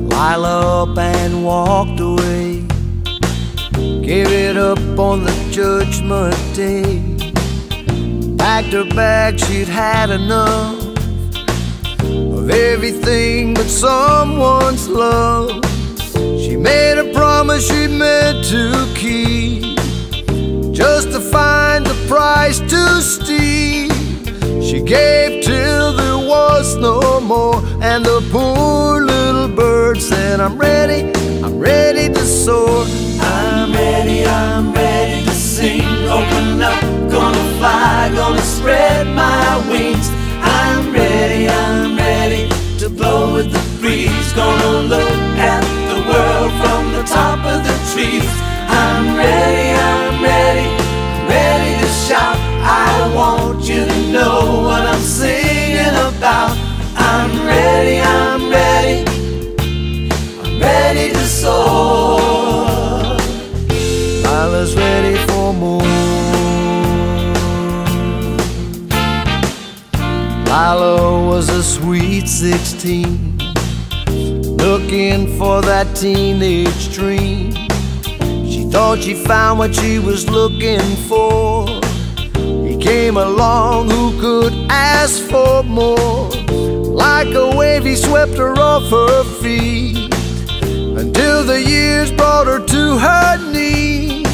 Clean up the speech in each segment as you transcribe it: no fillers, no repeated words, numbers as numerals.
Lila up and walked away, gave it up on the judgment day. Packed her bag, she'd had enough of everything but someone's love. She made a promise she meant to keep, just to find the price too steep. She gave till there was no more, and the poor little bird said, I'm ready to soar. I'm ready to sing. Open up, gonna fly, gonna spread my wings. I'm ready to blow with the breeze. Gonna look at the world from the top of the trees. I'm ready to shout. I want you to know what I'm singing about. I'm ready to soar. Lila's ready for more. Lila was a sweet 16, looking for that teenage dream. She thought she found what she was looking for. He came along, who could ask for more? Like a wave he swept her off her feet, until the years brought her to her knees.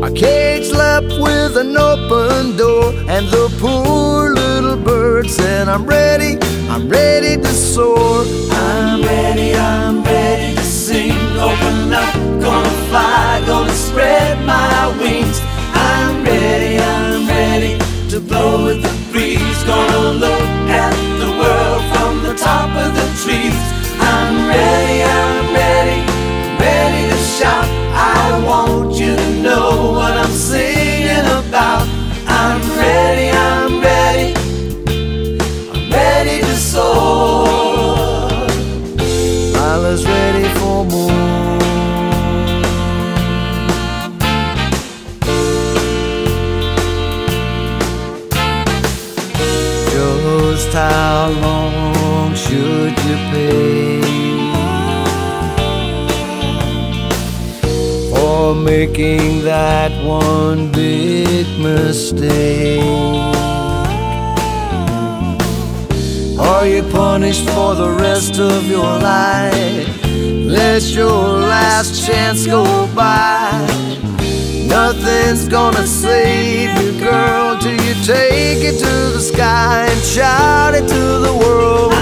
A cage left with an open door, and the poor little bird said, I'm ready to soar. I'm ready to sing. Open up, gonna fly, gonna spread my wings. I'm ready to blow with the breeze. Gonna look at the world from the top of the trees. I'm ready to shout. I want you to know what I'm singing about. I'm ready to soar. Lila's ready for more. Just how long should you pay for making that one big mistake? Are you punished for the rest of your life? Let your last chance go by. Nothing's gonna save you, girl, till you take it to the sky and shout it to the world.